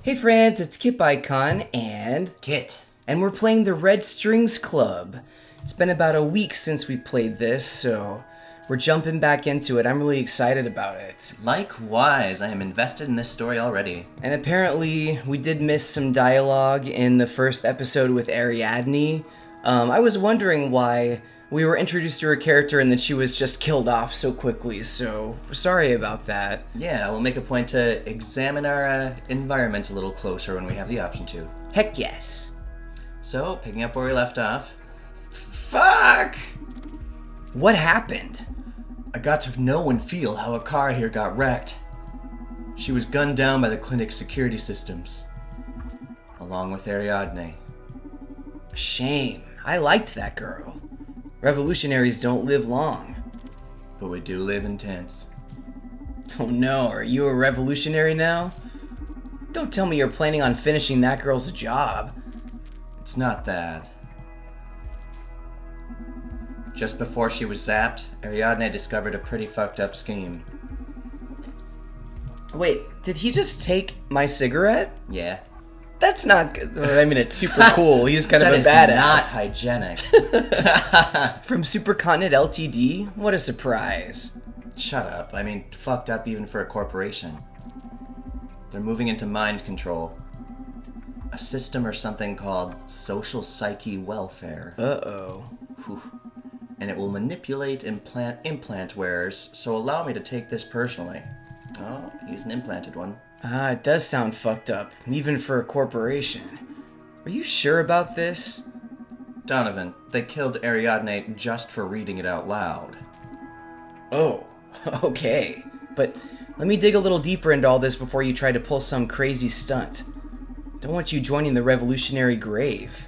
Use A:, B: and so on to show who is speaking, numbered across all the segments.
A: Hey friends, it's kip&kit and
B: Kit.
A: and we're playing the Red Strings Club. It's been about a week since we played this, so we're jumping back into it. I'm really excited about it.
B: Likewise, I am invested in this story already.
A: And apparently, we did miss some dialogue in the first episode with Ariadne. I was wondering why we were introduced to her character and then she was just killed off so quickly, so sorry about that.
B: Yeah, we'll make a point to examine our environment a little closer when we have the option to.
A: Heck yes.
B: So, picking up where we left off. Fuck!
A: What happened?
B: I got to know and feel how a car here got wrecked. She was gunned down by the clinic's security systems, along with Ariadne.
A: Shame. I liked that girl. Revolutionaries don't live long.
B: But we do live in tents.
A: Oh no, are you a revolutionary now? Don't tell me you're planning on finishing that girl's job.
B: It's not that. Just before she was zapped, Ariadne discovered a pretty fucked up scheme.
A: Wait, did he just take my cigarette?
B: Yeah.
A: That's not good. I mean, it's super cool. He's kind of a
B: That
A: badass.
B: is not hygienic.
A: From Supercontinent Ltd? What a surprise.
B: Shut up. I mean, fucked up even for a corporation. They're moving into mind control. A system or something called social psyche welfare.
A: Uh-oh.
B: Whew. And it will manipulate implant wearers, so allow me to take this personally. Oh, he's an implanted one.
A: Ah, it does sound fucked up, even for a corporation. Are you sure about this?
B: Donovan, they killed Ariadne just for reading it out loud.
A: Oh, okay. But let me dig a little deeper into all this before you try to pull some crazy stunt. Don't want you joining the revolutionary grave.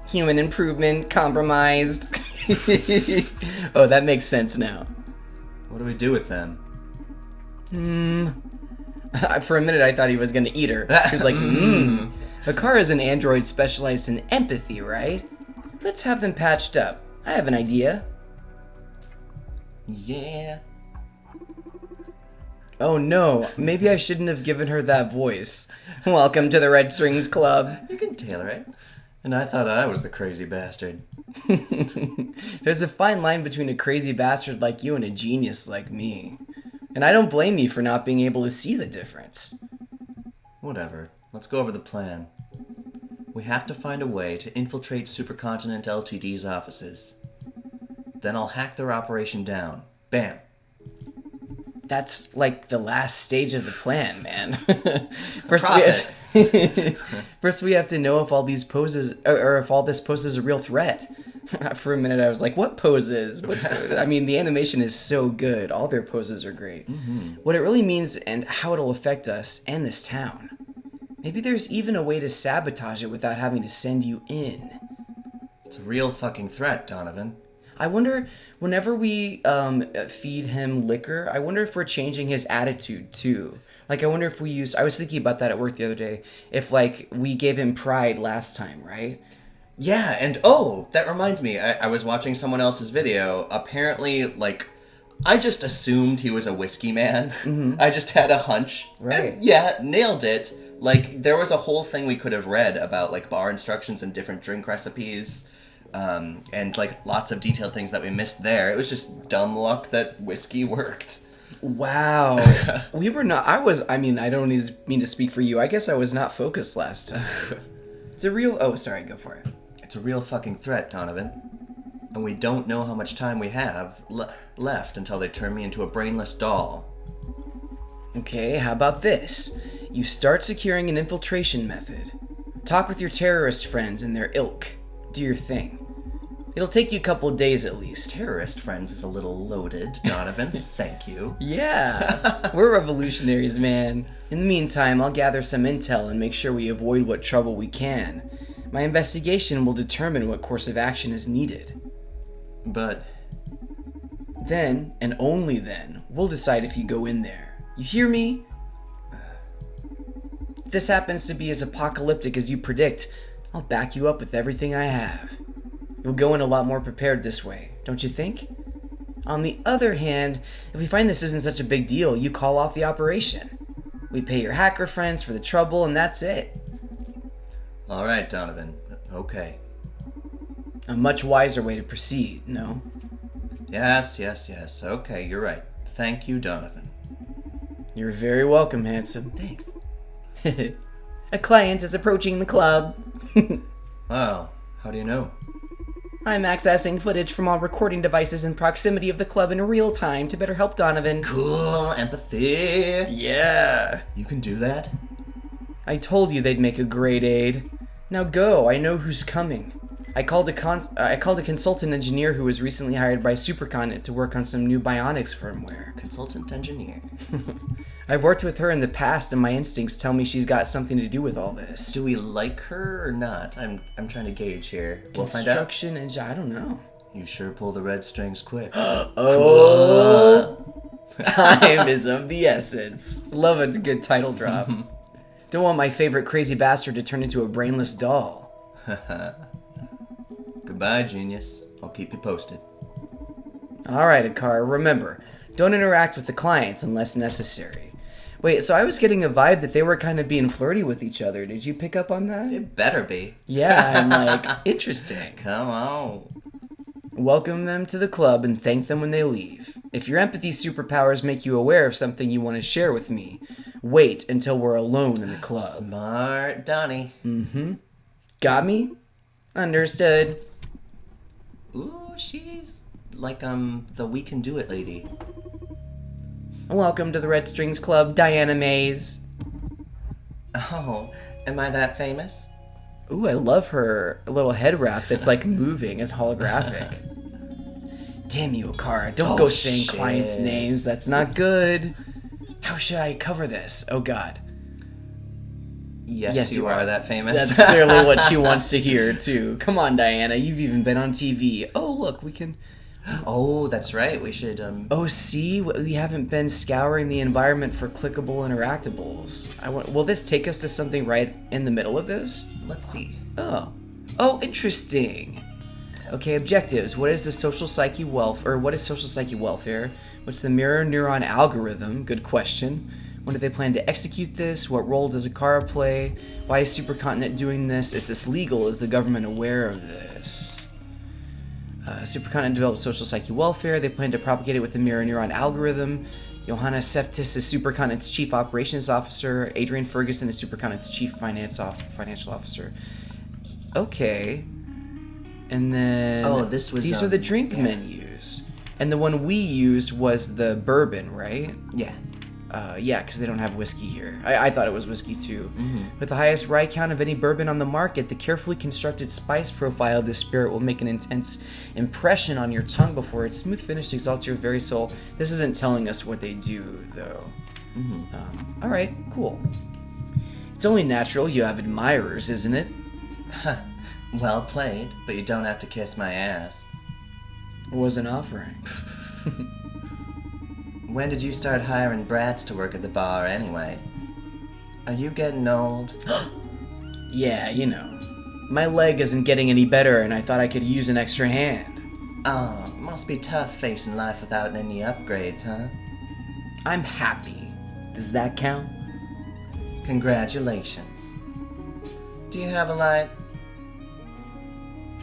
A: Human improvement compromised. Oh, that makes sense now.
B: What do we do with them?
A: For a minute I thought he was gonna eat her. He was like, Akara is an android specialized in empathy, right? Let's have them patched up. I have an idea.
B: Yeah.
A: Oh no, maybe I shouldn't have given her that voice. Welcome to the Red Strings Club.
B: You can tailor it. And I thought I was the crazy bastard.
A: There's a fine line between a crazy bastard like you and a genius like me. And I don't blame you for not being able to see the difference.
B: Whatever. Let's go over the plan. We have to find a way to infiltrate Supercontinent Ltd's offices. Then I'll hack their operation down. Bam.
A: That's like the last stage of the plan, man. First we have to know if all these poses, or if all this poses a real threat. For a minute I was like, what poses? I mean, the animation is so good. All their poses are great. Mm-hmm. What it really means and how it'll affect us and this town. Maybe there's even a way to sabotage it without having to send you in.
B: It's a real fucking threat, Donovan.
A: I wonder, whenever we feed him liquor, I wonder if we're changing his attitude too. Like, I wonder if we I was thinking about that at work the other day, if, like, we gave him pride last time, right?
B: Yeah, and oh, that reminds me, I was watching someone else's video. Apparently, like, I just assumed he was a whiskey man. Mm-hmm. I just had a hunch.
A: Right.
B: And yeah, nailed it. Like, there was a whole thing we could have read about, like, bar instructions and different drink recipes. And, like, lots of detailed things that we missed there. It was just dumb luck that whiskey worked.
A: Wow. We were not... I don't mean to speak for you. I guess I was not focused last time. It's a real... Oh, sorry, go for it.
B: It's a real fucking threat, Donovan. And we don't know how much time we have left until they turn me into a brainless doll.
A: Okay, how about this? You start securing an infiltration method. Talk with your terrorist friends and their ilk. Do your thing. It'll take you a couple of days at least.
B: Terrorist friends is a little loaded, Donovan. Thank you.
A: Yeah, we're revolutionaries, man. In the meantime, I'll gather some intel and make sure we avoid what trouble we can. My investigation will determine what course of action is needed.
B: But...
A: Then, and only then, we'll decide if you go in there. You hear me? If this happens to be as apocalyptic as you predict, I'll back you up with everything I have. You'll go in a lot more prepared this way, don't you think? On the other hand, if we find this isn't such a big deal, you call off the operation. We pay your hacker friends for the trouble, and that's it.
B: All right, Donovan. Okay.
A: A much wiser way to proceed, no?
B: Yes. Okay, you're right. Thank you, Donovan.
A: You're very welcome, handsome.
B: Thanks.
A: A client is approaching the club.
B: Wow, how do you know?
A: I'm accessing footage from all recording devices in proximity of the club in real time to better help Donovan.
B: Cool, empathy.
A: Yeah.
B: You can do that?
A: I told you they'd make a great aid. Now go, I know who's coming. I called a consultant engineer who was recently hired by Supercontinent to work on some new bionics firmware.
B: Consultant engineer.
A: I've worked with her in the past, and my instincts tell me she's got something to do with all this.
B: Do we like her or not? I'm trying to gauge here. We'll find out.
A: Construction and I don't know.
B: You sure pull the red strings quick.
A: Oh, time is of the essence. Love a good title drop. Don't want my favorite crazy bastard to turn into a brainless doll.
B: Goodbye, genius. I'll keep you posted.
A: All right, Akara, remember, don't interact with the clients unless necessary. Wait, so I was getting a vibe that they were kind of being flirty with each other. Did you pick up on that?
B: It better be.
A: Yeah, I'm like, interesting.
B: Come on.
A: Welcome them to the club and thank them when they leave. If your empathy superpowers make you aware of something you want to share with me, wait until we're alone in the club.
B: Smart Donnie.
A: Mm-hmm. Got me? Understood.
B: Ooh, she's like, the We Can Do It lady.
A: Welcome to the Red Strings Club, Diana Mays.
B: Oh, am I that famous?
A: Ooh, I love her little head wrap that's like moving. It's holographic. Damn you, Akara. Don't go saying
B: shit.
A: clients' names. That's not good. How should I cover this? Oh, God.
B: Yes, you are that famous.
A: That's clearly what she wants to hear, too. Come on, Diana. You've even been on TV. Oh, look, we can...
B: Oh, that's right. We should,
A: Oh, see? We haven't been scouring the environment for clickable interactables. Will this take us to something right in the middle of this?
B: Let's see.
A: Oh, interesting. Okay, objectives. What is the social psyche welfare? What's the mirror neuron algorithm? Good question. When do they plan to execute this? What role does Akara play? Why is Supercontinent doing this? Is this legal? Is the government aware of this? Supercontinent developed social psyche welfare. They plan to propagate it with the mirror neuron algorithm. Johanna Septis is Supercontinent's chief operations officer. Adrian Ferguson is Supercontinent's chief financial officer. Okay. And then... These are the drink menus. And the one we used was the bourbon, right?
B: Yeah.
A: Yeah, because they don't have whiskey here. I thought it was whiskey too.
B: Mm-hmm.
A: With the highest rye count of any bourbon on the market, the carefully constructed spice profile of this spirit will make an intense impression on your tongue before its smooth finish exalts your very soul. This isn't telling us what they do, though.
B: Mm-hmm.
A: All right, cool. It's only natural you have admirers, isn't it?
B: Well played, but you don't have to kiss my ass.
A: Wasn't offering.
B: When did you start hiring brats to work at the bar anyway? Are you getting old?
A: Yeah, you know. My leg isn't getting any better and I thought I could use an extra hand.
B: Oh, must be tough facing life without any upgrades, huh?
A: I'm happy. Does that count?
B: Congratulations. Do you have a light?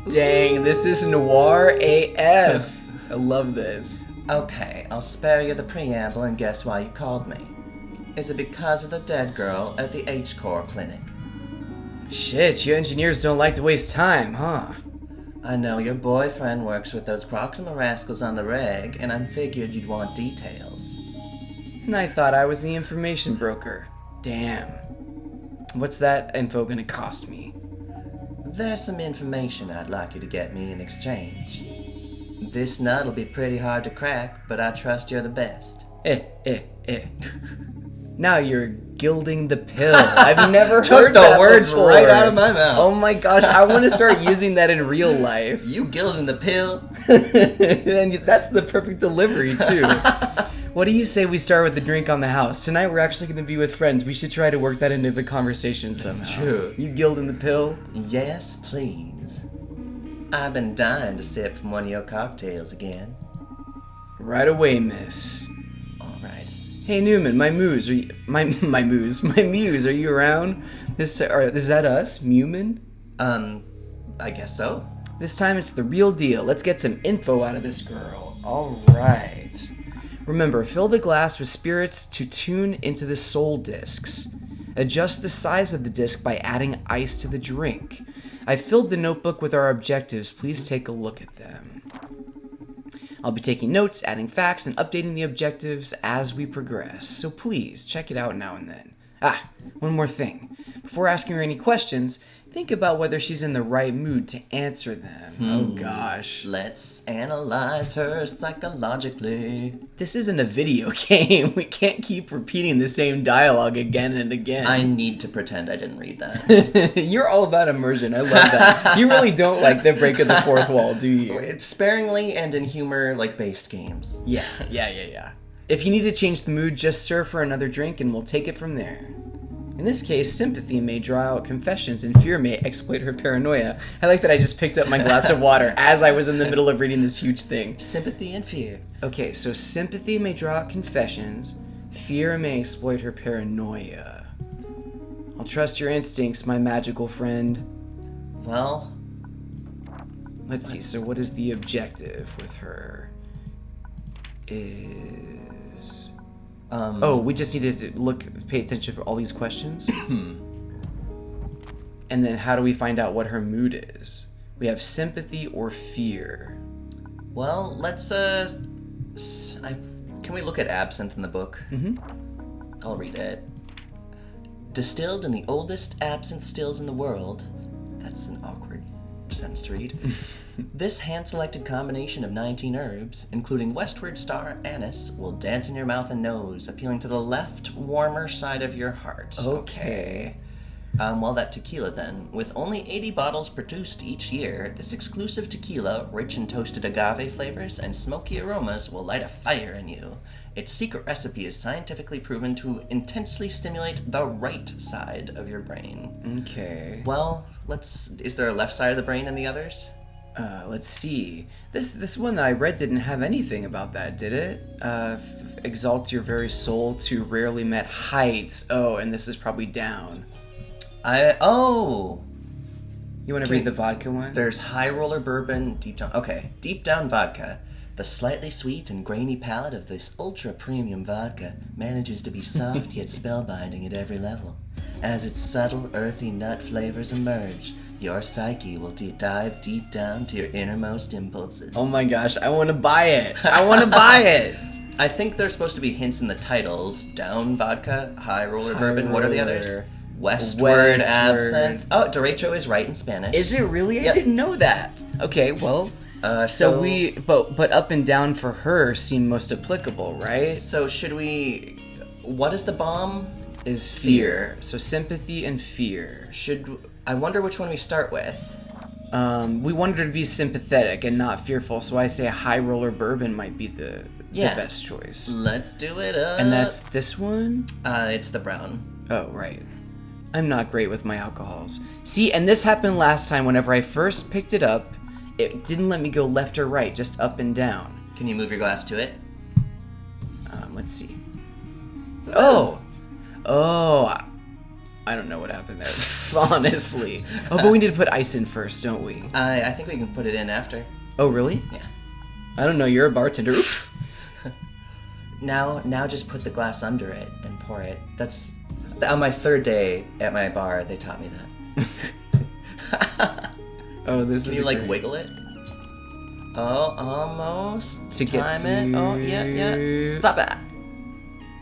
A: Dang, this is noir AF. I love this.
B: Okay, I'll spare you the preamble and guess why you called me. Is it because of the dead girl at the H-Core clinic?
A: Shit, you engineers don't like to waste time, huh?
B: I know your boyfriend works with those Proxima rascals on the reg, and I figured you'd want details.
A: And I thought I was the information broker. Damn. What's that info gonna cost me?
B: There's some information I'd like you to get me in exchange. This nut'll be pretty hard to crack, but I trust you're the best.
A: Now you're gilding the pill. I've never
B: Took
A: heard
B: the
A: that
B: words
A: before.
B: right out of my mouth.
A: Oh my gosh, I want to start using that in real life.
B: You gilding the pill?
A: And that's the perfect delivery, too. What do you say we start with the drink on the house? Tonight we're actually going to be with friends. We should try to work that into the conversation somehow.
B: That's true.
A: You gilding the pill?
B: Yes, please. I've been dying to sip from one of your cocktails again.
A: Right away, miss.
B: All right.
A: Hey Newman, my muse, are you, my muse, are you around? Is that us, Newman?
B: I guess so.
A: This time it's the real deal. Let's get some info out of this girl. All right. Remember, fill the glass with spirits to tune into the soul discs. Adjust the size of the disc by adding ice to the drink. I filled the notebook with our objectives. Please take a look at them. I'll be taking notes, adding facts, and updating the objectives as we progress. So please, check it out now and then. One more thing. Before asking her any questions, think about whether she's in the right mood to answer them. Oh gosh.
B: Let's analyze her psychologically.
A: This isn't a video game. We can't keep repeating the same dialogue again and again.
B: I need to pretend I didn't read that.
A: You're all about immersion. I love that. You really don't like the break of the fourth wall, do you?
B: It's sparingly and in humor, like, based games.
A: Yeah. If you need to change the mood, just serve her another drink and we'll take it from there. In this case, sympathy may draw out confessions and fear may exploit her paranoia. I like that I just picked up my glass of water as I was in the middle of reading this huge thing.
B: Sympathy and fear.
A: Okay, so sympathy may draw out confessions, fear may exploit her paranoia. I'll trust your instincts, my magical friend.
B: Well,
A: let's see, so what is the objective with her? We just needed to pay attention to all these questions. And then how do we find out what her mood is? We have sympathy or fear.
B: Well, let's, can we look at absinthe in the book? I'll read it. Distilled in the oldest absinthe stills in the world. That's an awkward sentence to read. This hand-selected combination of 19 herbs, including westward star anise, will dance in your mouth and nose, appealing to the left, warmer side of your heart.
A: Okay.
B: Well, that tequila then. With only 80 bottles produced each year, this exclusive tequila, rich in toasted agave flavors and smoky aromas, will light a fire in you. Its secret recipe is scientifically proven to intensely stimulate the right side of your brain.
A: Okay.
B: Well, is there a left side of the brain in the others?
A: Let's see. This one that I read didn't have anything about that, did it? Exalts your very soul to rarely met heights. Oh, and this is probably down. You want to read the vodka one?
B: There's high roller bourbon, deep down. Okay, deep down vodka. The slightly sweet and grainy palate of this ultra premium vodka manages to be soft yet spellbinding at every level. As its subtle, earthy nut flavors emerge, your psyche will dive deep down to your innermost impulses.
A: Oh my gosh, I want to buy it. I
B: think there's supposed to be hints in the titles. Down vodka, high roller bourbon. What are the others? Westward absinthe. Oh, derecho is right in Spanish.
A: Is it really?
B: Yep.
A: I didn't know that. Okay, well, but up and down for her seem most applicable, right?
B: So what is the bomb?
A: Is fear. So sympathy and fear.
B: I wonder which one we start with.
A: We wanted her to be sympathetic and not fearful, so I say a high roller bourbon might be the best choice.
B: Let's do it up.
A: And that's this one?
B: It's the brown.
A: Oh, right. I'm not great with my alcohols. See, and this happened last time whenever I first picked it up. It didn't let me go left or right, just up and down.
B: Can you move your glass to it?
A: Let's see. Oh, I don't know what happened there, honestly. Oh, but we need to put ice in first, don't we?
B: I think we can put it in after.
A: Oh, really?
B: Yeah.
A: I don't know, you're a bartender. Oops.
B: Now just put the glass under it and pour it. That's... On my third day at my bar, they taught me that.
A: Oh, this is
B: Can you, wiggle it? Oh, almost.
A: To get
B: Time it. Oh, yeah. Stop that.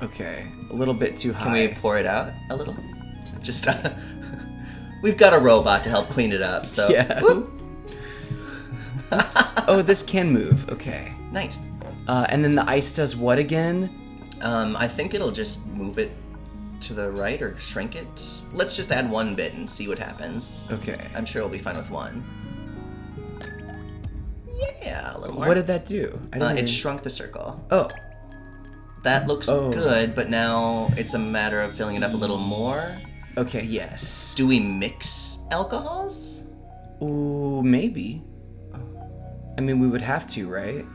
A: Okay, a little bit too high.
B: Can we pour it out a little? Just we've got a robot to help clean it up, so
A: yeah. Oh, this can move. Okay,
B: nice.
A: And then the ice does what again?
B: I think it'll just move it to the right or shrink it. Let's just add one bit and see what happens.
A: Okay.
B: I'm sure we'll be fine with one. Yeah, a little more.
A: What did that do?
B: It shrunk the circle.
A: Oh.
B: That looks good, but now it's a matter of filling it up a little more.
A: Okay, yes.
B: Do we mix alcohols?
A: Ooh, maybe. I mean, we would have to, right?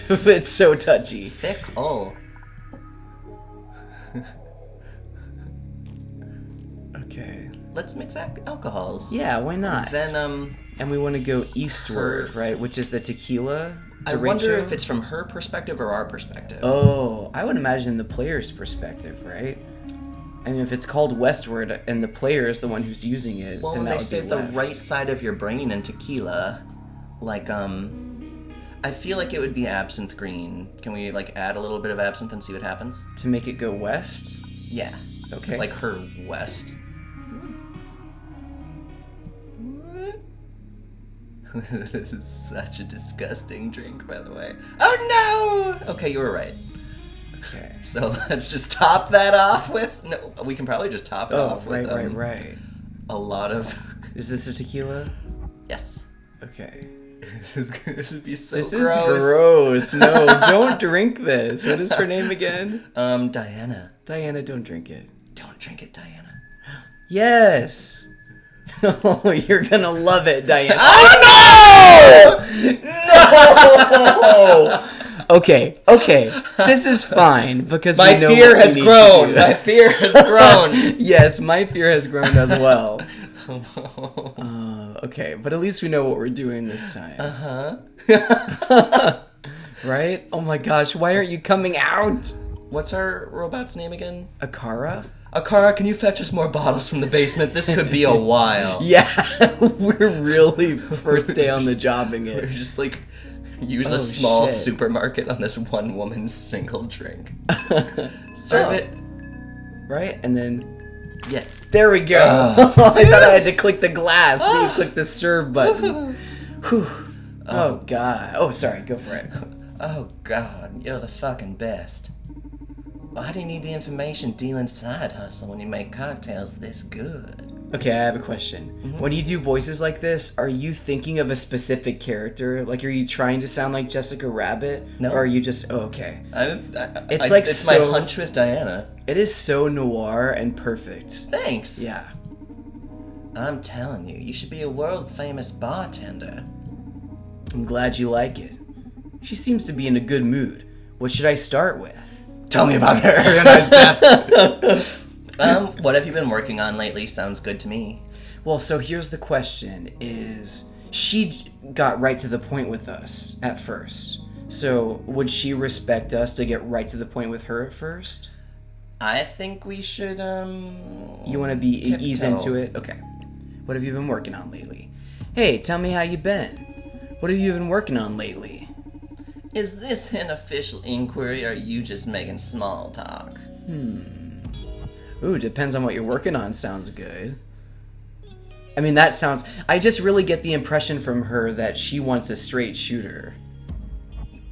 A: It's so touchy.
B: Fickle.
A: Okay.
B: Let's mix alcohols.
A: Yeah, why not?
B: Then,
A: and we want to go eastward, right? Which is the tequila.
B: I wonder if it's from her perspective or our perspective.
A: Oh, I would imagine the player's perspective, right? I mean, if it's called westward and the player is the one who's using it,
B: well,
A: then that
B: they
A: would
B: say
A: be
B: the
A: left.
B: right side of your brain in tequila, like, I feel like it would be absinthe green. Can we, like, add a little bit of absinthe and see what happens?
A: To make it go west?
B: Yeah.
A: Okay.
B: Like her west. This is such a disgusting drink, by the way. Oh no! Okay, you were right.
A: Okay.
B: So let's just top that off with... No, we can probably just top it off with...
A: right.
B: A lot of...
A: Is this a tequila?
B: Yes.
A: Okay.
B: This would be so
A: This
B: gross.
A: is gross. No, don't drink this. What is her name again?
B: Diana.
A: Diana, don't drink it.
B: Don't drink it, Diana.
A: Yes. Oh, you're gonna love it, Diana.
B: Oh
A: No! Okay. This is fine because
B: my
A: we know
B: fear
A: what we
B: has
A: need to
B: grown.
A: do.
B: My fear has grown.
A: Yes, my fear has grown as well. Okay, but at least we know what we're doing this time. Right? Oh my gosh, why aren't you coming out?
B: What's our robot's name again?
A: Akara?
B: Akara, can you fetch us more bottles from the basement? This could be a while.
A: Yeah, we're really first day on the jobbing
B: We're
A: it.
B: just like use a small
A: shit.
B: supermarket on this one woman's single drink. Serve it.
A: Right? And then
B: Yes.
A: there we go. I thought I had to click the glass, but you click the serve button. Whew. Oh god. Oh, sorry, go for it.
B: Oh God, you're the fucking best. Why do you need the information dealing side hustle when you make cocktails this good?
A: Okay, I have a question. When you do voices like this, are you thinking of a specific character? Like, are you trying to sound like Jessica Rabbit?
B: No.
A: Or are you just, okay.
B: It's
A: like
B: it's
A: so-
B: my hunch with Diana.
A: It is so noir and perfect.
B: Thanks.
A: Yeah.
B: I'm telling you, you should be a world famous bartender.
A: I'm glad you like it. She seems to be in a good mood. What should I start with?
B: Tell me about her organized death. What have you been working on lately? Sounds good to me.
A: Well, so here's the question is, she got right to the point with us at first. So, would she respect us to get right to the point with her at first?
B: I think we should,
A: You want to be ease
B: tiptoe.
A: into it? Okay. What have you been working on lately? Hey, tell me how you been. What have you been working on lately?
B: Is this an official inquiry, or are you just making small talk?
A: Ooh, depends on what you're working on sounds good. I mean, that sounds... I just really get the impression from her that she wants a straight shooter.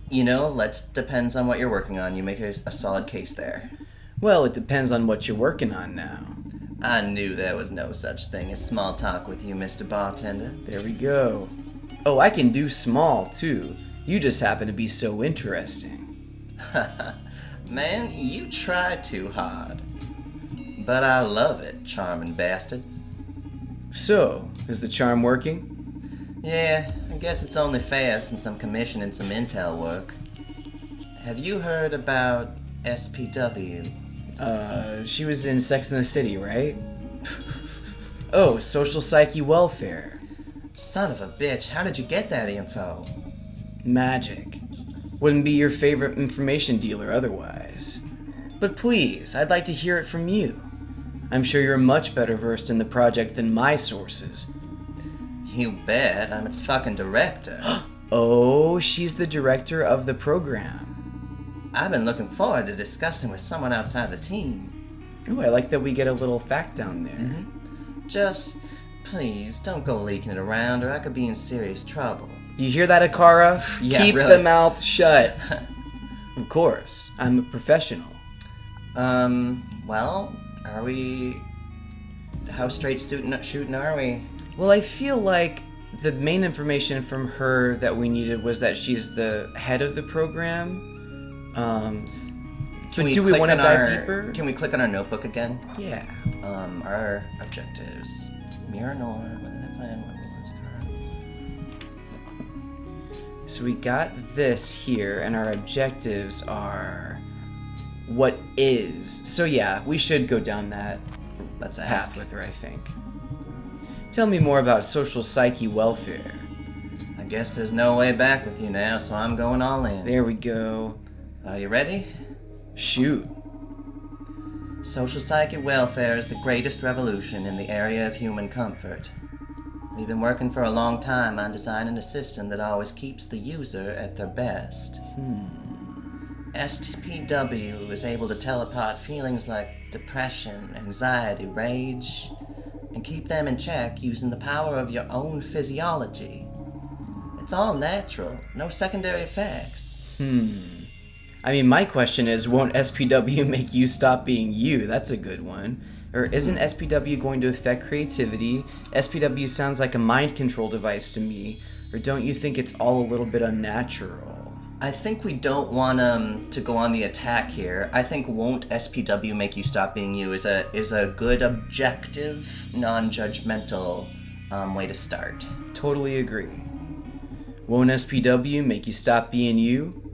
B: You know, depends on what you're working on. You make a solid case there.
A: Well, it depends on what you're working on now.
B: I knew there was no such thing as small talk with you, Mr. Bartender.
A: There we go. Oh, I can do small, too. You just happen to be so interesting.
B: Man, you try too hard. But I love it, charming bastard.
A: So, is the charm working?
B: Yeah, I guess it's only fair since I'm commissioning some intel work. Have you heard about SPW?
A: She was in Sex and the City, right? Oh, social psyche welfare.
B: Son of a bitch, how did you get that info?
A: Magic. Wouldn't be your favorite information dealer otherwise. But please, I'd like to hear it from you. I'm sure you're much better versed in the project than my sources.
B: You bet, I'm its fucking director.
A: Oh, she's the director of the program.
B: I've been looking forward to discussing with someone outside the team.
A: Oh, I like that we get a little fact down there.
B: Just, please, don't go leaking it around or I could be in serious trouble.
A: You hear that, Akara?
B: Yeah,
A: Keep
B: really.
A: the mouth shut. Of course, I'm a professional.
B: Well, are we... How straight shooting are we?
A: Well, I feel like the main information from her that we needed was that she's the head of the program. But do we want to dive deeper?
B: Can we click on our notebook again?
A: Yeah.
B: Our objectives. Mirror Noir, whether they plan, what
A: So we got this here, and our objectives are what is. So yeah, we should go down that
B: Let's
A: path
B: ask.
A: with her, I think. Tell me more about social psyche welfare.
B: I guess there's no way back with you now, so I'm going all in.
A: There we go.
B: Are you ready?
A: Shoot.
B: Social psyche welfare is the greatest revolution in the area of human comfort. We've been working for a long time on designing a system that always keeps the user at their best. SPW is able to tell apart feelings like depression, anxiety, rage, and keep them in check using the power of your own physiology. It's all natural, no secondary effects.
A: I mean, my question is, won't SPW make you stop being you? That's a good one. Or isn't SPW going to affect creativity? SPW sounds like a mind control device to me. Or don't you think it's all a little bit unnatural?
B: I think we don't want to go on the attack here. I think won't SPW make you stop being you is a good, objective, non-judgmental way to start.
A: Totally agree. Won't SPW make you stop being you?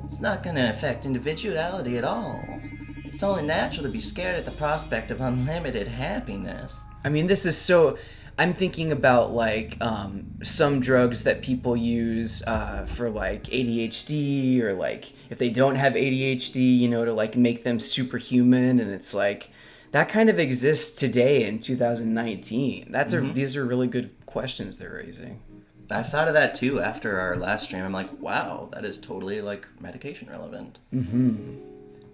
B: It's not going to affect individuality at all. It's only natural to be scared at the prospect of unlimited happiness.
A: I mean, this is so... I'm thinking about, like, some drugs that people use for, like, ADHD, or, like, if they don't have ADHD, you know, to, like, make them superhuman, and it's, like, that kind of exists today in 2019. These are really good questions they're raising.
B: I thought of that, too, after our last stream. I'm like, wow, that is totally, like, medication relevant.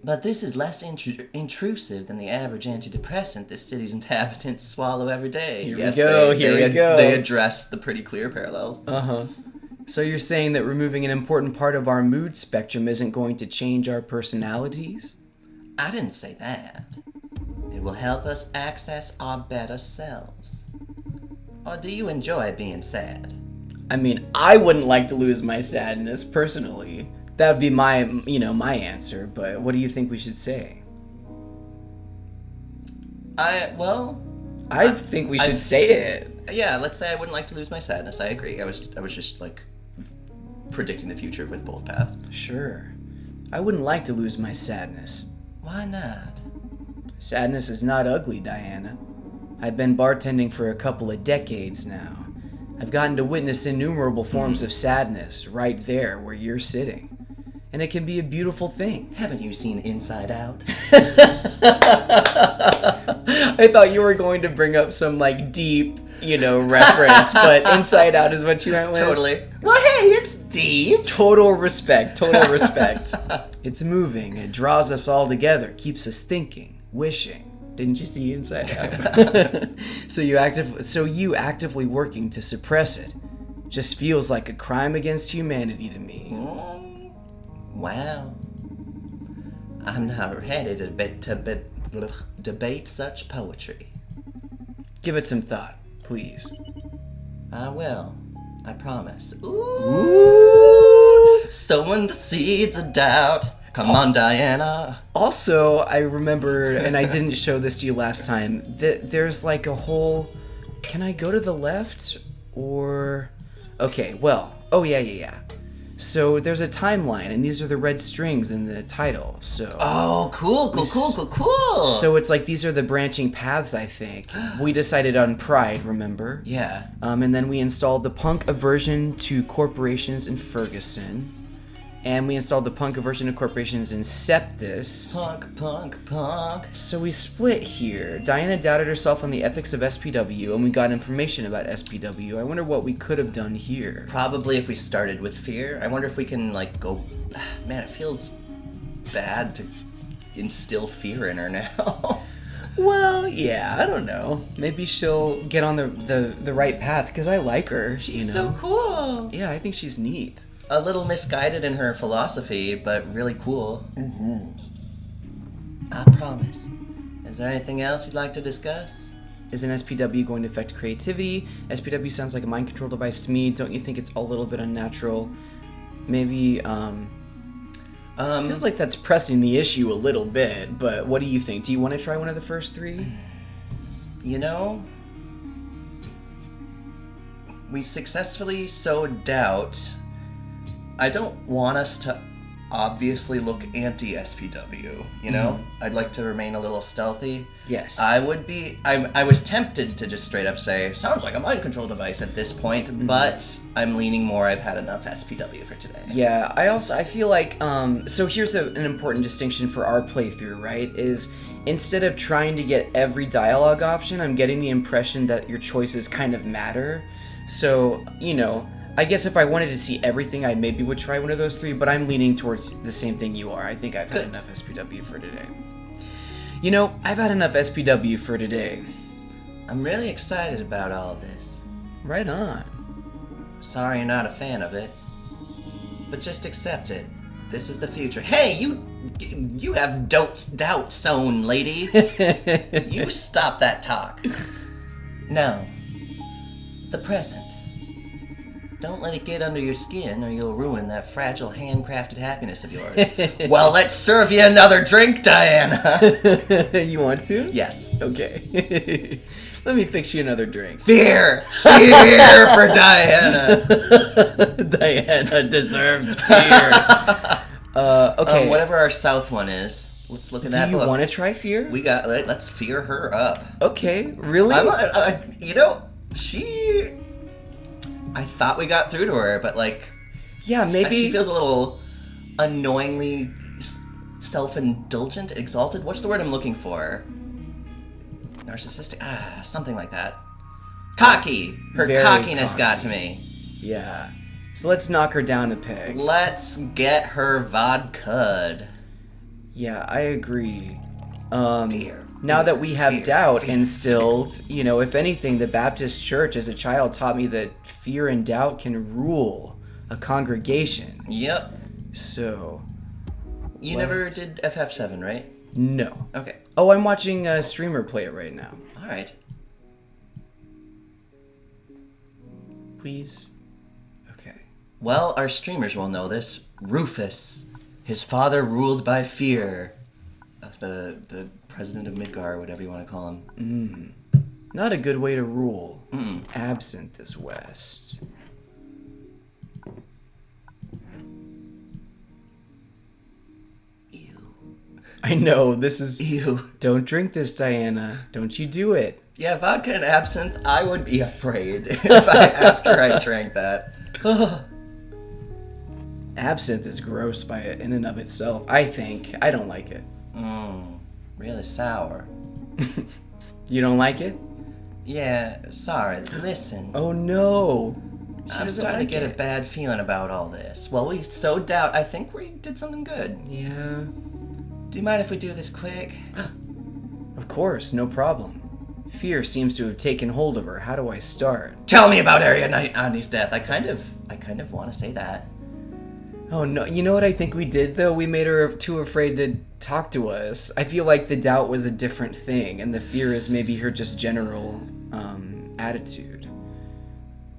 B: But this is less intrusive than the average antidepressant this city's inhabitants swallow every day.
A: Here we go.
B: They address the pretty clear parallels.
A: So you're saying that removing an important part of our mood spectrum isn't going to change our personalities?
B: I didn't say that. It will help us access our better selves. Or do you enjoy being sad?
A: I mean, I wouldn't like to lose my sadness, personally. That would be my answer, but what do you think we should say? I think we should say it.
B: Yeah, let's say I wouldn't like to lose my sadness. I agree. I was just, like, predicting the future with both paths.
A: Sure. I wouldn't like to lose my sadness.
B: Why not?
A: Sadness is not ugly, Diana. I've been bartending for a couple of decades now. I've gotten to witness innumerable forms of sadness right there where you're sitting. And it can be a beautiful thing.
B: Haven't you seen Inside Out?
A: I thought you were going to bring up some, like, deep, reference, but Inside Out is what you went with?
B: Totally. Well, hey, it's deep.
A: Total respect. It's moving. It draws us all together, keeps us thinking, wishing. Didn't you see Inside Out? So you actively working to suppress it just feels like a crime against humanity to me.
B: Wow. I'm not ready to debate such poetry.
A: Give it some thought, please.
B: I will. I promise. Ooh. Sowing the seeds of doubt. Come on, Diana.
A: Also, I remember, and I didn't show this to you last time, that there's like a whole... Can I go to the left? Or... Okay, well... Oh, yeah. So there's a timeline, and these are the red strings in the title, so...
B: Oh, cool.
A: So it's like these are the branching paths, I think. We decided on Pride, remember?
B: Yeah.
A: And then we installed the punk aversion to corporations in Ferguson. And we installed the punk aversion to corporations in Septus.
B: Punk.
A: So we split here. Diana doubted herself on the ethics of SPW, and we got information about SPW. I wonder what we could have done here.
B: Probably if we started with fear. I wonder if we can, like, go... Man, it feels bad to instill fear in her now.
A: Well, yeah, I don't know. Maybe she'll get on the right path, because I like her.
B: She's so cool.
A: Yeah, I think she's neat.
B: A little misguided in her philosophy, but really cool. I promise. Is there anything else you'd like to discuss?
A: Is an SPW going to affect creativity? SPW sounds like a mind control device to me. Don't you think it's a little bit unnatural? Maybe, feels like that's pressing the issue a little bit, but what do you think? Do you want to try one of the first three?
B: We successfully sowed doubt I don't want us to obviously look anti-SPW, you know? I'd like to remain a little stealthy.
A: Yes.
B: I was tempted to just straight up say, sounds like a mind control device at this point, but I'm leaning more, I've had enough SPW for today.
A: Yeah, I feel like, so here's an important distinction for our playthrough, right, is instead of trying to get every dialogue option, I'm getting the impression that your choices kind of matter. So, you know, I guess if I wanted to see everything, I maybe would try one of those 3, but I'm leaning towards the same thing you are. I think I've had enough SPW for today. You know, I've had enough SPW for today.
B: I'm really excited about all this.
A: Right on.
B: Sorry you're not a fan of it, but just accept it. This is the future. Hey, you have doubt sown, lady. You stop that talk. No. The present. Don't let it get under your skin or you'll ruin that fragile handcrafted happiness of yours. Well, let's serve you another drink, Diana.
A: You want to?
B: Yes.
A: Okay. Let me fix you another drink.
B: Fear! Fear for Diana!
A: Diana deserves fear. Okay.
B: Whatever our south one is, let's look at that.
A: Do you want to try fear?
B: Let's fear her up.
A: Okay, really?
B: You know, I thought we got through to her, but like...
A: Yeah, maybe...
B: She feels a little annoyingly self-indulgent, exalted. What's the word I'm looking for? Narcissistic? Something like that. Cocky! Her
A: Very
B: cockiness
A: cocky.
B: Got to me.
A: Yeah. So let's knock her down a peg.
B: Let's get her vodka'd.
A: Yeah, I agree. Now that we have doubt instilled, you know, if anything, the Baptist church as a child taught me that fear and doubt can rule a congregation.
B: Yep.
A: So...
B: You never did FF7, right?
A: No.
B: Okay.
A: Oh, I'm watching a streamer play it right now.
B: Alright.
A: Please? Okay.
B: Well, our streamers will know this. Rufus. His father ruled by fear. Of the president of Midgar, whatever you want to call him.
A: Not a good way to rule. Absinthe is west.
B: Ew.
A: I know, this is...
B: Ew.
A: Don't drink this, Diana. Don't you do it.
B: Yeah, vodka and absinthe, I would be afraid after I drank that.
A: Absinthe is gross in and of itself, I think. I don't like it.
B: Really sour.
A: You don't like it?
B: Yeah, sorry, listen.
A: Oh no.
B: I'm starting to get a bad feeling about all this. Well, we sowed doubt. I think we did something good.
A: Yeah.
B: Do you mind if we do this quick?
A: Of course, no problem. Fear seems to have taken hold of her. How do I start?
B: Tell me about Ariadne's death. I kind of want to say that.
A: Oh no, you know what I think we did though? We made her too afraid to talk to us. I feel like the doubt was a different thing, and the fear is maybe her just general attitude.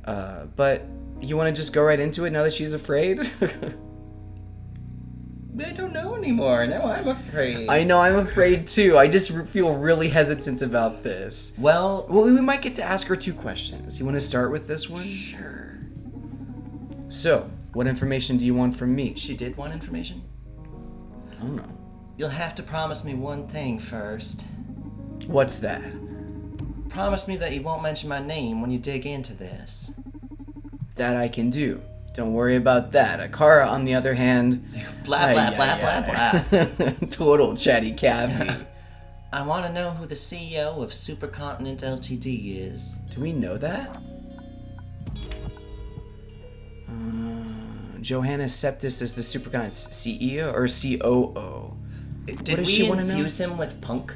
A: But you want to just go right into it now that she's afraid?
B: I don't know anymore. Now I'm afraid.
A: I know, I'm afraid too. I just feel really hesitant about this.
B: Well,
A: we might get to ask her 2 questions. You want to start with this one?
B: Sure.
A: So, what information do you want from me?
B: She did want information?
A: I don't know.
B: You'll have to promise me one thing first.
A: What's that?
B: Promise me that you won't mention my name when you dig into this.
A: That I can do. Don't worry about that. Akara, on the other hand...
B: Blah, blah, blah, blah, blah.
A: Total chatty Cathy.
B: I want to know who the CEO of Supercontinent Ltd is.
A: Do we know that? Johannes Septis is the Supercontinent's CEO or COO.
B: Did we infuse him with punk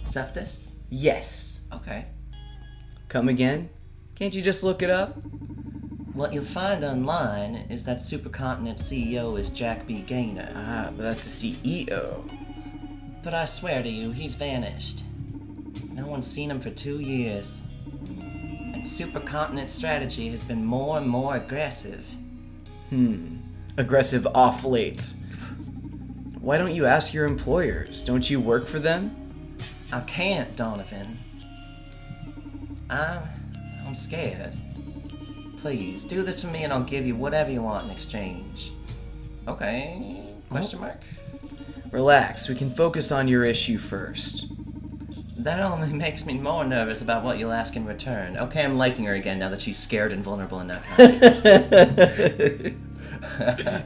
B: Septis?
A: Yes.
B: Okay.
A: Come again? Can't you just look it up?
B: What you'll find online is that Supercontinent CEO is Jack B. Gaynor.
A: Ah, but that's the CEO.
B: But I swear to you, he's vanished. No one's seen him for 2 years. And Supercontinent's strategy has been more and more aggressive.
A: Aggressive off late. Why don't you ask your employers? Don't you work for them?
B: I can't, Donovan. I'm scared. please, do this for me and I'll give you whatever you want in exchange. Okay, question mark?
A: Relax, we can focus on your issue first.
B: That only makes me more nervous about what you'll ask in return. Okay, I'm liking her again now that she's scared and vulnerable and not happy.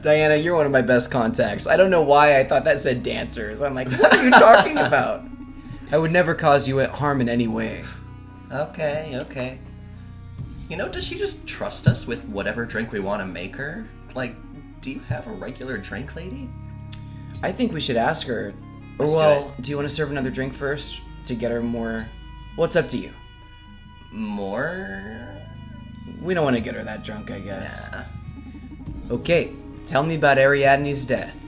A: Diana, you're one of my best contacts. I don't know why I thought that said dancers. I'm like, what are you talking about? I would never cause you harm in any way.
B: Okay. You know, does she just trust us with whatever drink we want to make her? Like, do you have a regular drink, lady?
A: I think we should ask her. Or, well, do you want to serve another drink first to get her more... Well, it's up to you.
B: More?
A: We don't want to get her that drunk, I guess.
B: Nah.
A: Okay, tell me about Ariadne's death.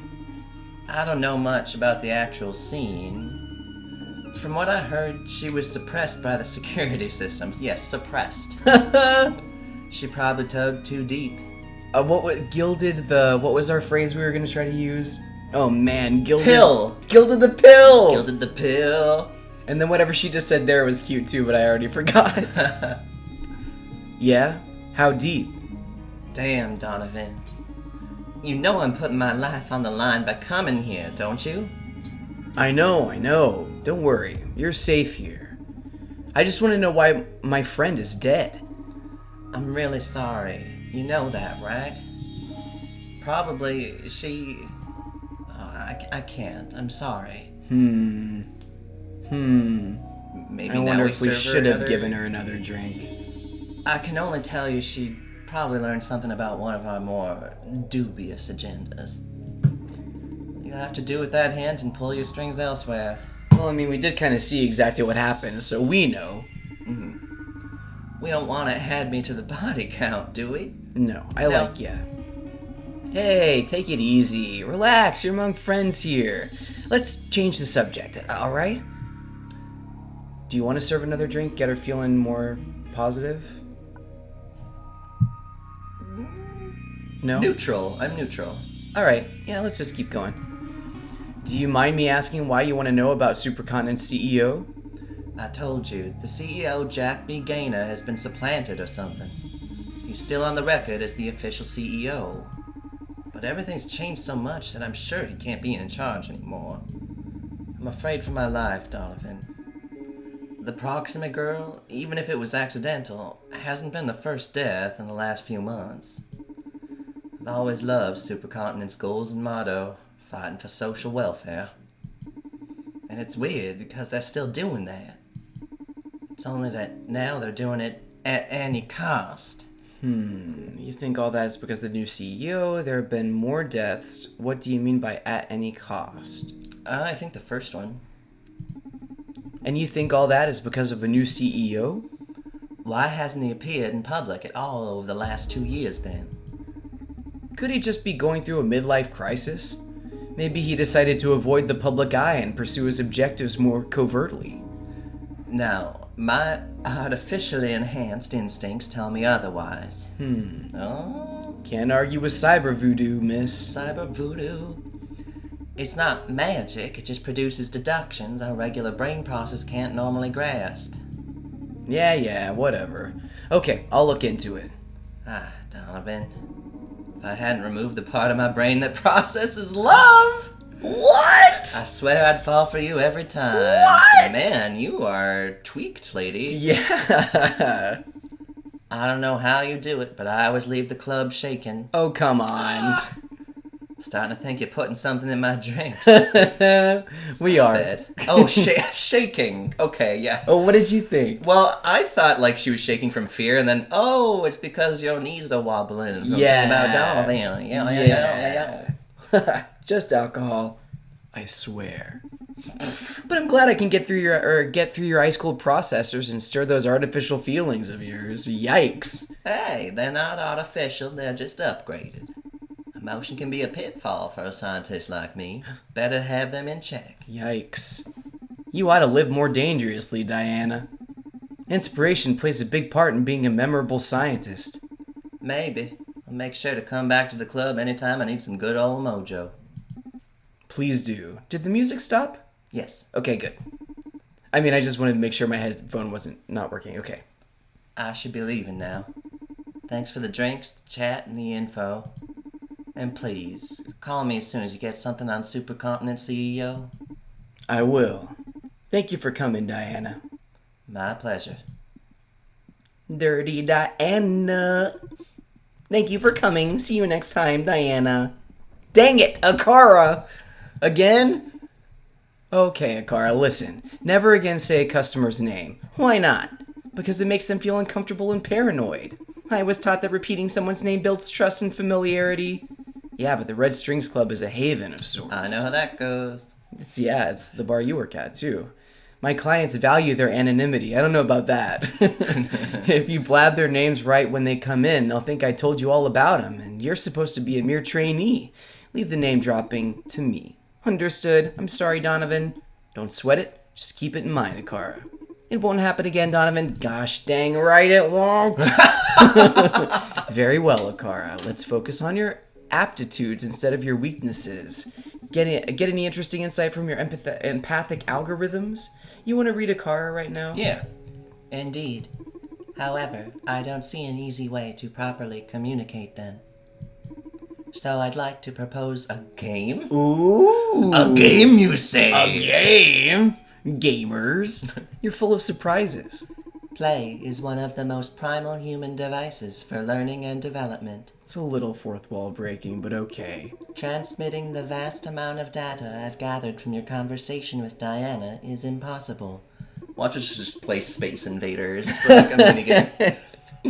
B: I don't know much about the actual scene. From what I heard, she was suppressed by the security systems. Yes, suppressed. She probably tugged too deep. What
A: was our phrase we were going to try to use? Oh man, gilded the pill!
B: Gilded the pill.
A: And then whatever she just said there was cute too, but I already forgot. Yeah? How deep?
B: Damn, Donovan. You know I'm putting my life on the line by coming here, don't you?
A: I know. Don't worry. You're safe here. I just want to know why my friend is dead.
B: I'm really sorry. You know that, right? Probably she... I can't. I'm sorry.
A: Maybe I wonder if we should have given her another drink.
B: I can only tell you she'd probably learned something about one of our more dubious agendas. You have to do with that hint and pull your strings elsewhere.
A: Well, I mean, we did kind of see exactly what happened, so we know.
B: We don't want to add me to the body count, do we?
A: No, I like ya. Hey, take it easy. Relax, you're among friends here. Let's change the subject, alright? Do you want to serve another drink, get her feeling more positive? No?
B: Neutral. I'm neutral.
A: Alright, yeah, let's just keep going. Do you mind me asking why you want to know about Supercontinent's CEO?
B: I told you, the CEO, Jack B. Gaynor, has been supplanted or something. He's still on the record as the official CEO. But everything's changed so much that I'm sure he can't be in charge anymore. I'm afraid for my life, Donovan. The Proxima girl, even if it was accidental, hasn't been the first death in the last few months. I've always loved Supercontinent's goals and motto, fighting for social welfare. And it's weird because they're still doing that. It's only that now they're doing it at any cost.
A: You think all that is because of the new CEO, there have been more deaths. What do you mean by at any cost?
B: I think the first one.
A: And you think all that is because of a new CEO?
B: Why hasn't he appeared in public at all over the last 2 years then?
A: Could he just be going through a midlife crisis? Maybe he decided to avoid the public eye and pursue his objectives more covertly.
B: Now, my artificially enhanced instincts tell me otherwise. Oh?
A: Can't argue with cyber voodoo, miss.
B: Cyber voodoo? It's not magic, it just produces deductions our regular brain process can't normally grasp.
A: Yeah, whatever. Okay, I'll look into it.
B: Ah, Donovan. If I hadn't removed the part of my brain that processes love!
A: What?
B: I swear I'd fall for you every time.
A: What?
B: Man, you are tweaked, lady.
A: Yeah.
B: I don't know how you do it, but I always leave the club shaking.
A: Oh, come on.
B: Starting to think you're putting something in my drinks.
A: We are.
B: It. Oh, shaking. Okay, yeah.
A: Oh, what did you think?
B: Well, I thought like she was shaking from fear, and then, oh, it's because your knees are wobbling.
A: Yeah.
B: About Donovan. Yeah.
A: Just alcohol. I swear. But I'm glad I can get through your ice cold processors and stir those artificial feelings of yours. Yikes.
B: Hey, they're not artificial, they're just upgraded. Emotion can be a pitfall for a scientist like me. Better to have them in check.
A: Yikes. You ought to live more dangerously, Diana. Inspiration plays a big part in being a memorable scientist.
B: Maybe. I'll make sure to come back to the club anytime I need some good old mojo.
A: Please do. Did the music stop?
B: Yes.
A: Okay, good. I mean, I just wanted to make sure my headphone wasn't not working. Okay.
B: I should be leaving now. Thanks for the drinks, the chat, and the info. And please, call me as soon as you get something on Supercontinent CEO.
A: I will. Thank you for coming, Diana.
B: My pleasure.
A: Dirty Diana. Thank you for coming. See you next time, Diana. Dang it, Akara! Again? Okay, Akara, listen. Never again say a customer's name. Why not? Because it makes them feel uncomfortable and paranoid. I was taught that repeating someone's name builds trust and familiarity. Yeah, but the Red Strings Club is a haven of sorts.
B: I know how that goes.
A: It's the bar you work at, too. My clients value their anonymity. I don't know about that. If you blab their names right when they come in, they'll think I told you all about them, and you're supposed to be a mere trainee. Leave the name dropping to me. Understood. I'm sorry, Donovan. Don't sweat it. Just keep it in mind, Akara. It won't happen again, Donovan. Gosh dang right it won't. Very well, Akara. Let's focus on your aptitudes instead of your weaknesses. Get any interesting insight from your empathic algorithms? You want to read Akara right now?
B: Yeah, indeed. However, I don't see an easy way to properly communicate them. So I'd like to propose a game?
A: Ooh.
B: A game, you say?
A: A game? Gamers. You're full of surprises.
B: Play is one of the most primal human devices for learning and development.
A: It's a little fourth wall breaking, but okay.
B: Transmitting the vast amount of data I've gathered from your conversation with Diana is impossible. Watch us just play Space Invaders for like a minigame.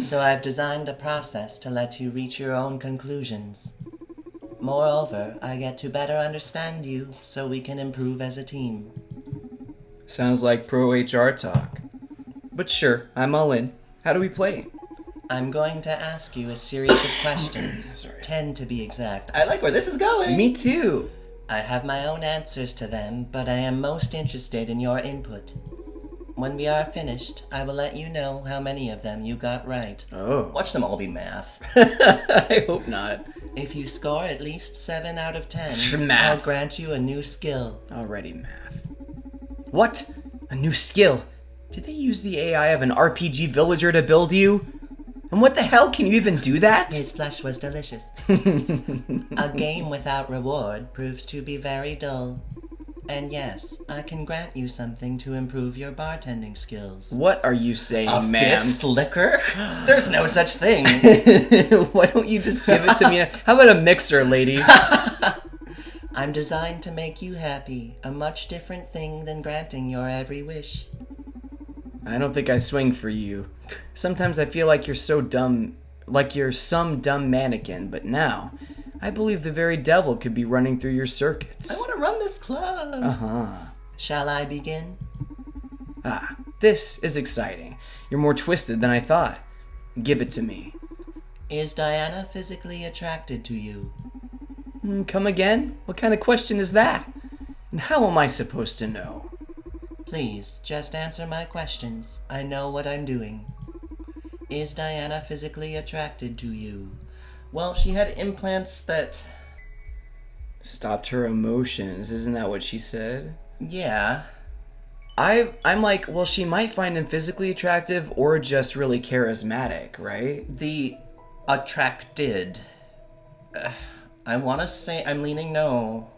B: So I've designed a process to let you reach your own conclusions. Moreover, I get to better understand you so we can improve as a team.
A: Sounds like pro HR talk. But sure, I'm all in. How do we play?
B: I'm going to ask you a series of questions. 10 to be exact. I like where this is going.
A: Me too.
B: I have my own answers to them, but I am most interested in your input. When we are finished, I will let you know how many of them you got right.
A: Oh.
B: Watch them all be math.
A: I hope not.
B: If you score at least 7 out of 10,
A: Math.
B: I'll grant you a new skill.
A: Already math. What? A new skill? Did they use the AI of an RPG villager to build you? And what the hell? Can you even do that?
B: His flesh was delicious. A game without reward proves to be very dull. And yes, I can grant you something to improve your bartending skills.
A: What are you saying, ma'am?
B: Fifth liquor? There's no such thing.
A: Why don't you just give it to me? How about a mixer, lady?
B: I'm designed to make you happy, a much different thing than granting your every wish.
A: I don't think I swing for you. Sometimes I feel like you're so dumb, like you're some dumb mannequin, but now, I believe the very devil could be running through your circuits.
B: I want to run this club.
A: Uh-huh.
B: Shall I begin?
A: Ah, this is exciting. You're more twisted than I thought. Give it to me.
B: Is Diana physically attracted to you?
A: Come again? What kind of question is that? And how am I supposed to know?
B: Please, just answer my questions. I know what I'm doing. Is Diana physically attracted to you? Well, she had implants that...
A: Stopped her emotions, isn't that what she said?
B: Yeah.
A: I'm like, well, she might find him physically attractive or just really charismatic, right?
B: The attracted. I want to say I'm leaning no.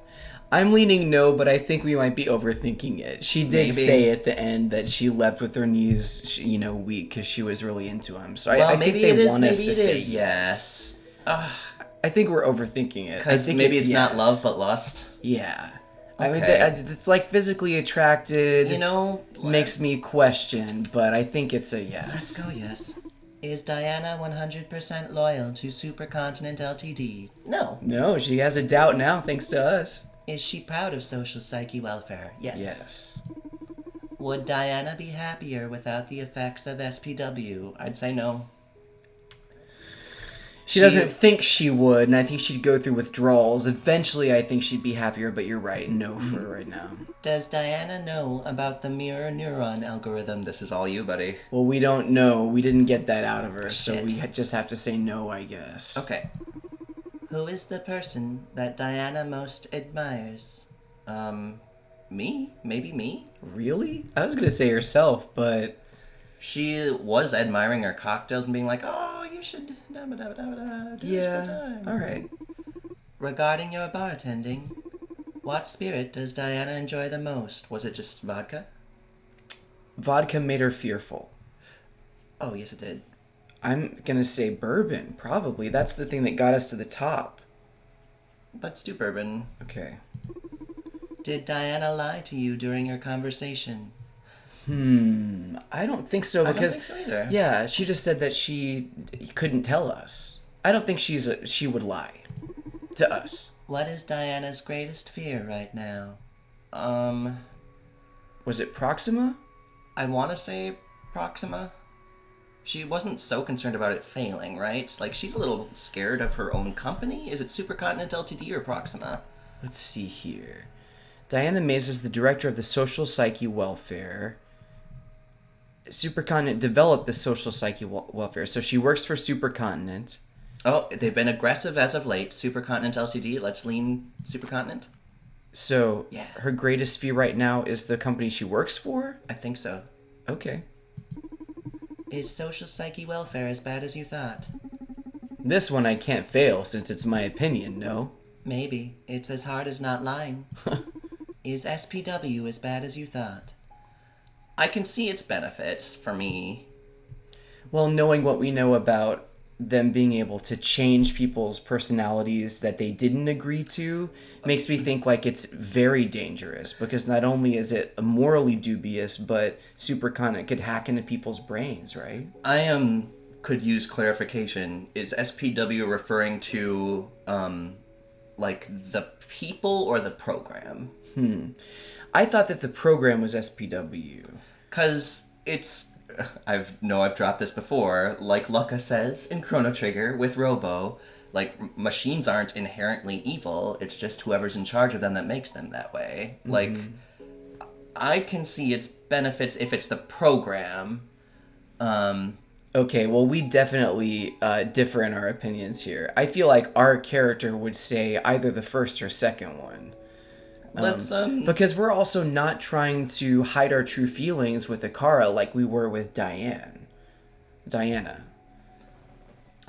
A: I'm leaning no, but I think we might be overthinking it. She did say at the end that she left with her knees, weak because she was really into him. So I think they want us to say yes. I think we're overthinking it.
B: Because maybe it's not love, but lust.
A: Yeah.
B: Okay.
A: I mean, it's like physically attracted. Makes me question, but I think it's a yes.
B: Let's go yes. Is Diana 100% loyal to Supercontinent Ltd? No.
A: No, she has a doubt now, thanks to us.
B: Is she proud of social psyche welfare? Yes.
A: Yes.
B: Would Diana be happier without the effects of SPW? I'd say no.
A: She doesn't think she would, and I think she'd go through withdrawals. Eventually, I think she'd be happier, but you're right. No for right now.
B: Does Diana know about the mirror neuron algorithm? This is all you, buddy.
A: Well, we don't know. We didn't get that out of her, so
B: Shit.
A: we just have to say no, I guess.
B: Okay. Who is the person that Diana most admires? Me? Maybe me?
A: Really? I was gonna say herself, but...
B: She was admiring her cocktails and being like, oh, you should do this for
A: Yeah.
B: time.
A: All right.
B: Regarding your bartending, what spirit does Diana enjoy the most? Was it just vodka?
A: Vodka made her fearful.
B: Oh, yes, it did.
A: I'm gonna say bourbon, probably. That's the thing that got us to the top.
B: Let's do bourbon.
A: Okay.
B: Did Diana lie to you during your conversation?
A: I don't think so because
B: I don't think so either.
A: yeah, she just said that she couldn't tell us. I don't think she would lie to us.
B: What is Diana's greatest fear right now?
A: Was it Proxima?
B: I want to say Proxima. She wasn't so concerned about it failing, right? Like, she's a little scared of her own company. Is it Supercontinent Ltd. or Proxima?
A: Let's see here. Diana Mays is the director of the Social Psyche Welfare. Supercontinent developed the Social Psyche Welfare, so she works for Supercontinent.
B: Oh, they've been aggressive as of late. Supercontinent Ltd. Let's lean Supercontinent.
A: So
B: Yeah.
A: her greatest fear right now is the company she works for?
B: I think so.
A: Okay.
B: Is Social Psyche Welfare as bad as you thought?
A: This one I can't fail since it's my opinion, no?
B: Maybe. It's as hard as not lying. Is SPW as bad as you thought? I can see its benefits for me.
A: Well, knowing what we know about them being able to change people's personalities that they didn't agree to makes me think like it's very dangerous because not only is it morally dubious, but Supercontinent could hack into people's brains, right?
B: Could use clarification. Is SPW referring to like the people or the program?
A: I thought that the program was SPW.
B: Cause I've dropped this before. Like Lucca says in Chrono Trigger with Robo, like machines aren't inherently evil. It's just whoever's in charge of them that makes them that way. Mm-hmm. Like I can see its benefits if it's the program.
A: Okay, well, we definitely differ in our opinions here. I feel like our character would say either the first or second one. Because we're also not trying to hide our true feelings with Akara like we were with Diana.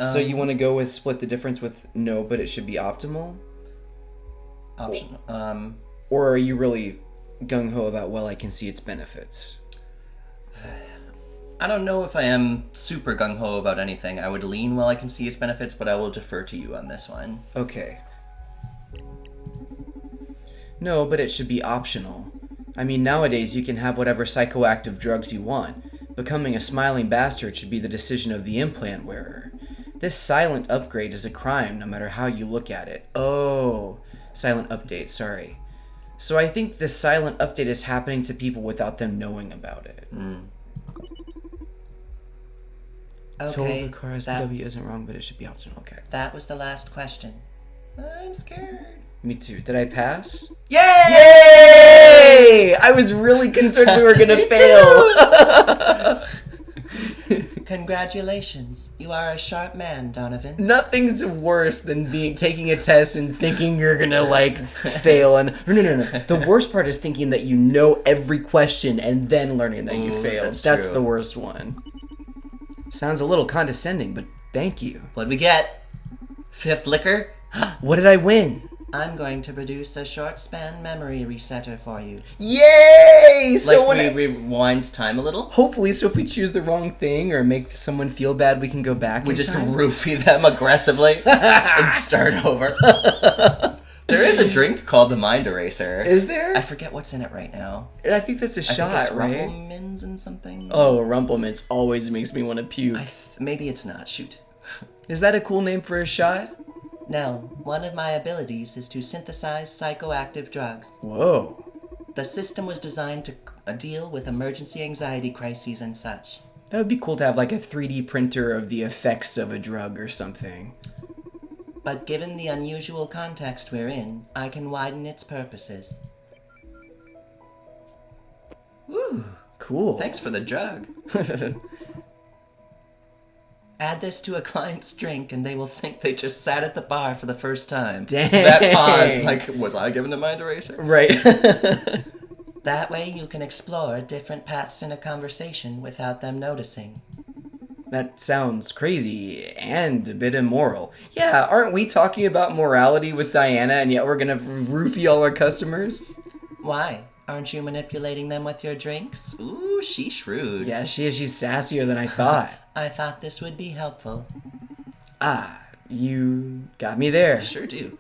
A: So you want to go with split the difference with no, but it should be optimal?
B: Option.
A: Or are you really gung-ho about, well, I can see its benefits?
B: I don't know if I am super gung-ho about anything. I would lean well I can see its benefits, but I will defer to you on this one.
A: Okay. No, but it should be optional. I mean, nowadays you can have whatever psychoactive drugs you want. Becoming a smiling bastard should be the decision of the implant wearer. This silent upgrade is a crime no matter how you look at it. Oh, silent update, sorry. So I think this silent update is happening to people without them knowing about it.
B: Okay,
A: Told the car SPW isn't wrong, but it should be optional. Okay.
B: That was the last question. I'm scared.
A: Me too. Did I pass?
B: Yay!
A: Yay! I was really concerned we were gonna fail.
B: Congratulations. You are a sharp man, Donovan.
A: Nothing's worse than taking a test and thinking you're gonna fail. And no. The worst part is thinking that you know every question and then learning that you failed. That's the worst one. Sounds a little condescending, but thank you.
B: What'd we get? Fifth liquor?
A: What did I win?
B: I'm going to produce a short span memory resetter for you.
A: Yay! So
B: we rewind time a little?
A: Hopefully, so if we choose the wrong thing or make someone feel bad, we can go back.
B: We just roofie them aggressively and start over. There is a drink called the Mind Eraser.
A: Is there?
B: I forget what's in it right now.
A: I think that's a shot, right?
B: Rumplemint's and something.
A: Oh, Rumplemint's always makes me want to puke.
B: Maybe it's not. Shoot.
A: Is that a cool name for a shot?
B: No. One of my abilities is to synthesize psychoactive drugs.
A: Whoa.
B: The system was designed to deal with emergency anxiety crises and such.
A: That would be cool to have like a 3D printer of the effects of a drug or something.
B: But given the unusual context we're in, I can widen its purposes. Woo!
A: Cool.
B: Thanks for the drug. Add this to a client's drink and they will think they just sat at the bar for the first time.
A: Dang.
B: That pause, was I given a mind eraser?
A: Right.
B: That way you can explore different paths in a conversation without them noticing.
A: that sounds crazy and a bit immoral. Yeah, aren't we talking about morality with Diana, and yet we're gonna roofie all our customers?
B: Why? Aren't you manipulating them with your drinks? Ooh, she's shrewd.
A: Yeah, she is. She's sassier than I thought.
B: I thought this would be helpful.
A: You got me there.
B: Sure do.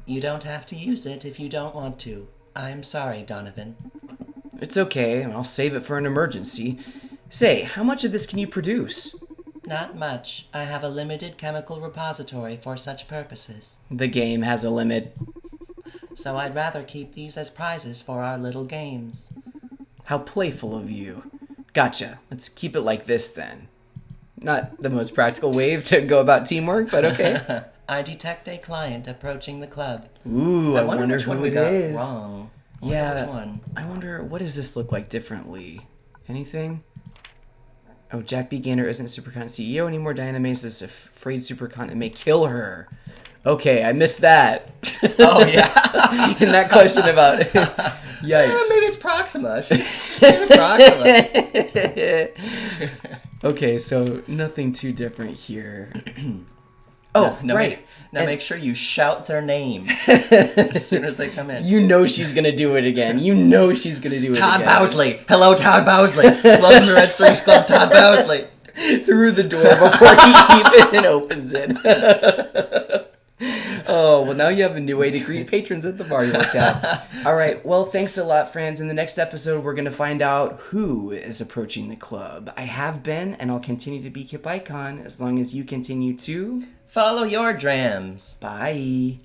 B: You don't have to use it if you don't want to. I'm sorry, Donovan.
A: It's okay, I'll save it for an emergency. Say, how much of this can you produce?
B: Not much. I have a limited chemical repository for such purposes.
A: The game has a limit.
B: So I'd rather keep these as prizes for our little games.
A: How playful of you. Gotcha. Let's keep it like this then. Not the most practical way to go about teamwork, but okay.
B: I detect a client approaching the club.
A: Ooh, I wonder
B: which one
A: who
B: we
A: it
B: got
A: is.
B: wrong.
A: Yeah,
B: Which one?
A: I wonder, what does this look like differently? Anything? Oh, Jack B. Gaynor isn't Supercontinent CEO anymore. Diana Mace is afraid Supercontinent may kill her. Okay, I missed that.
B: Oh, yeah.
A: In that question about... Yikes.
B: Maybe it's Proxima. She's Proxima.
A: Okay, so nothing too different here.
B: Right. Make sure you shout their name as soon as they come in.
A: You know she's going to do it again. You know she's going to do it
B: Todd
A: again.
B: Bowsley. Hello, Todd Bowsley. Welcome to Red Strings Club, Todd Bowsley.
A: Through the door before he even opens it. Oh, well, now you have a new way to greet patrons at the bar you work at. All right, well, thanks a lot, friends. In the next episode, we're going to find out who is approaching the club. I have been, and I'll continue to be Kip Icon as long as you continue to...
B: Follow your drams.
A: Bye.